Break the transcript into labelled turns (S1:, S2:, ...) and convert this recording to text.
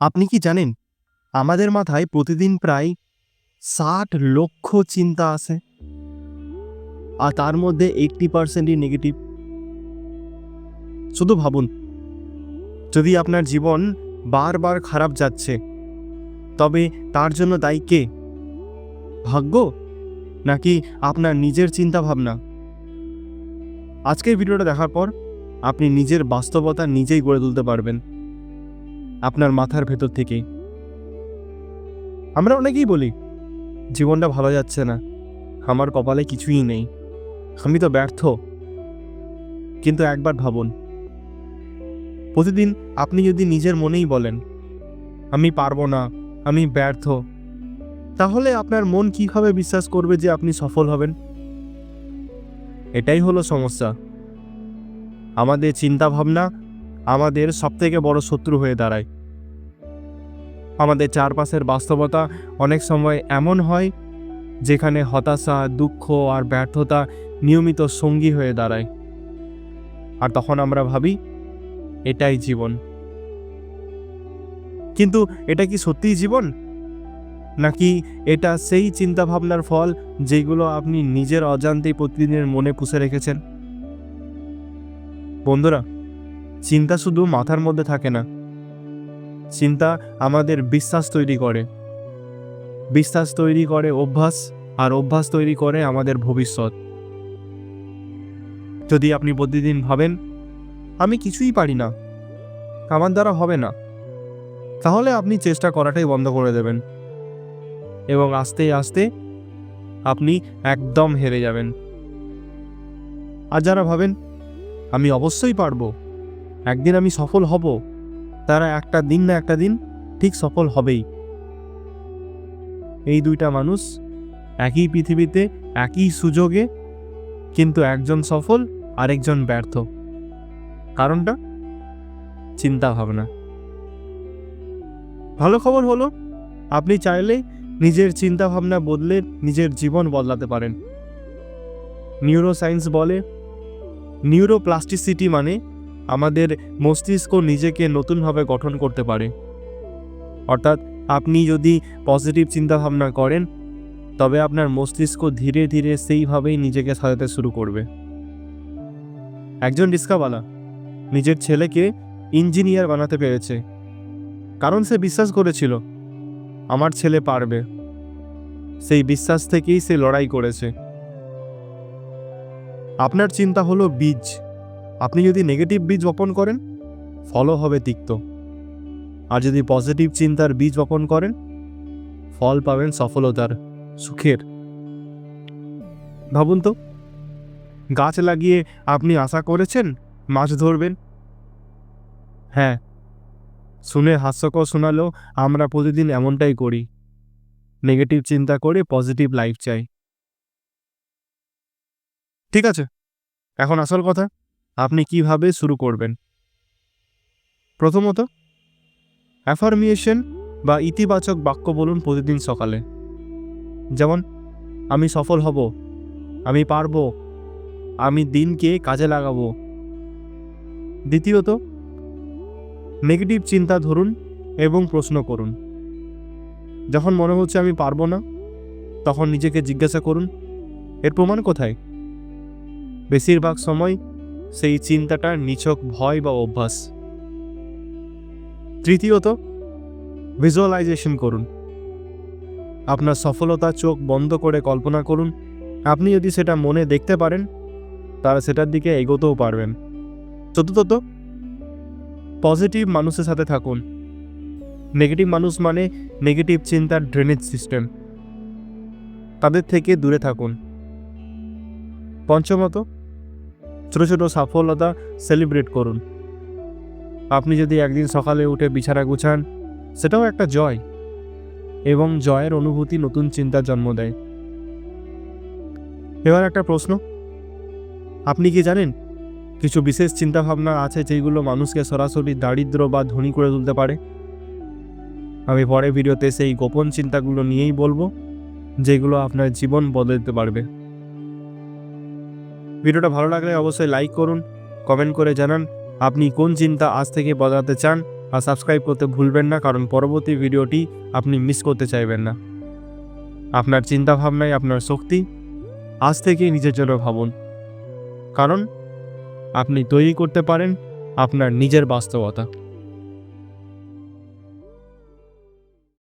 S1: আপনি কি জানেন আমাদের মাথায় প্রতিদিন প্রায় ৬০ লক্ষ চিন্তা আসে, আর তার মধ্যে 80%ই নেগেটিভ। শুধু ভাবুন, যদি আপনার জীবন বারবার খারাপ যাচ্ছে, তবে তার জন্য দায়ী কে? ভাগ্য, নাকি আপনার নিজের চিন্তা ভাবনা? আজকের ভিডিওটা দেখার পর আপনি নিজের বাস্তবতা নিজেই গড়ে তুলতে পারবেন, আপনার মাথার ভেতর থেকেই। আমরা অনেকেই বলি, জীবনটা ভালো যাচ্ছে না, আমার কপালে কিছুই নেই, আমি তো ব্যর্থ। কিন্তু একবার ভাবুন, প্রতিদিন আপনি যদি নিজের মনেই বলেন আমি পারবো না, আমি ব্যর্থ, তাহলে আপনার মন কিভাবে বিশ্বাস করবে যে আপনি সফল হবেন? এটাই হলো সমস্যা। আমাদের চিন্তা ভাবনা আমাদের সবথেকে বড় শত্রু হয়ে দাঁড়ায়। আমাদের চারপাশের বাস্তবতা অনেক সময় এমন হয় যেখানে হতাশা, দুঃখ আর ব্যর্থতা নিয়মিত সঙ্গী হয়ে দাঁড়ায়। আর তখন আমরা ভাবি এটাই জীবন। কিন্তু এটা কি সত্যিই জীবন, নাকি এটা সেই চিন্তা ভাবনার ফল যেগুলো আপনি নিজের অজান্তেই প্রতিদিনের মনে পুষে রেখেছেন? বন্ধুরা, চিন্তা শুধু মাথার মধ্যে থাকে না, চিন্তা আমাদের বিশ্বাস তৈরি করে, বিশ্বাস তৈরি করে অভ্যাস, আর অভ্যাস তৈরি করে আমাদের ভবিষ্যৎ। যদি আপনি প্রতিদিন ভাবেন আমি কিছুই পারি না, আমার দ্বারা হবে না, তাহলে আপনি চেষ্টা করাটাই বন্ধ করে দেবেন, এবং আস্তে আস্তে আপনি একদম হেরে যাবেন। আর যারা ভাবেন আমি অবশ্যই পারবো, একদিন আমি সফল হব, তারা একটা দিন না একটা দিন ঠিক সফল হবেই। এই দুইটা মানুষ একই পৃথিবীতে, একই সুযোগে, কিন্তু একজন সফল আরেকজন ব্যর্থ। কারণটা চিন্তা ভাবনা। ভালো খবর হলো, আপনি চাইলে নিজের চিন্তা ভাবনা বদলে নিজের জীবন বদলাতে পারেন। নিউরোসায়েন্স বলে নিউরোপ্লাস্টিসিটি, মানে আমাদের মস্তিষ্ক নিজেকে নতুনভাবে গঠন করতে পারে। অর্থাৎ আপনি যদি পজিটিভ চিন্তা ভাবনা করেন, তবে আপনার মস্তিষ্ক ধীরে ধীরে সেইভাবেই নিজেকে সাজাতে শুরু করবে। একজন রিক্সাওয়ালা নিজের ছেলেকে ইঞ্জিনিয়ার বানাতে পেরেছে, কারণ সে বিশ্বাস করেছিল আমার ছেলে পারবে। সেই বিশ্বাস থেকেই সে লড়াই করেছে। আপনার চিন্তা হলো বীজ। আপনি যদি নেগেটিভ বীজ বপন করেন, ফলও হবে তিক্ত। আর যদি পজিটিভ চিন্তার বীজ বপন করেন, ফল পাবেন সফলতার, সুখের। ভাবুন তো, গাছ লাগিয়ে আপনি আশা করেছেন মাছ ধরবেন? হ্যাঁ, শুনে হাস্যকর শোনালেও আমরা প্রতিদিন এমনটাই করি। নেগেটিভ চিন্তা করে পজিটিভ লাইফ চাই। ঠিক আছে, এখন আসল কথা, আপনি কিভাবে শুরু করবেন? প্রথমত, অ্যাফার্মিয়েশন বা ইতিবাচক বাক্য বলুন প্রতিদিন সকালে। যেমন আমি সফল হব, আমি পারবো, আমি দিনকে কাজে লাগাবো। দ্বিতীয়ত, নেগেটিভ চিন্তা ধরুন এবং প্রশ্ন করুন। যখন মনে হচ্ছে আমি পারবো না, তখন নিজেকে জিজ্ঞাসা করুন এর প্রমাণ কোথায়? বেশিরভাগ সময় সেই চিন্তাটা নিছক ভয় বা অভ্যাস। তৃতীয়ত, ভিজুয়ালাইজেশন করুন। আপনার সফলতা চোখ বন্ধ করে কল্পনা করুন। আপনি যদি সেটা মনে দেখতে পারেন, তাহলে সেটার দিকে এগোতেও পারবেন। চতুর্থত, পজিটিভ মানুষের সাথে থাকুন। নেগেটিভ মানুষ মানে নেগেটিভ চিন্তার ড্রেনেজ সিস্টেম, তাদের থেকে দূরে থাকুন। পঞ্চমত, ছোট ছোট সফলতা সেলিব্রেট করুন। আপনি যদি একদিন সকালে উঠে বিছানা গুছান, সেটাও একটা জয়, এবং জয়ের অনুভূতি নতুন চিন্তার জন্ম দেয়। এবার একটা প্রশ্ন, আপনি কি জানেন কিছু বিশেষ চিন্তাভাবনা আছে যেগুলো মানুষকে সরাসরি দারিদ্র বা ধনী করে তুলতে পারে? আমি পরের ভিডিওতে সেই গোপন চিন্তাগুলো নিয়েই বলবো, যেগুলো আপনার জীবন বদলে দিতে পারবে। ভিডিওটা ভালো লাগলে অবশ্যই লাইক করুন, কমেন্ট করে জানান আপনি কোন চিন্তা আজ থেকে বদলাতে চান, আর সাবস্ক্রাইব করতে ভুলবেন না, কারণ পরবর্তী ভিডিওটি আপনি মিস করতে চাইবেন না। আপনার চিন্তাভাবনায় আপনার শক্তি। আজ থেকেই নিজের জন্য ভাবুন, কারণ আপনি তৈরি করতে পারেন আপনার নিজের বাস্তবতা।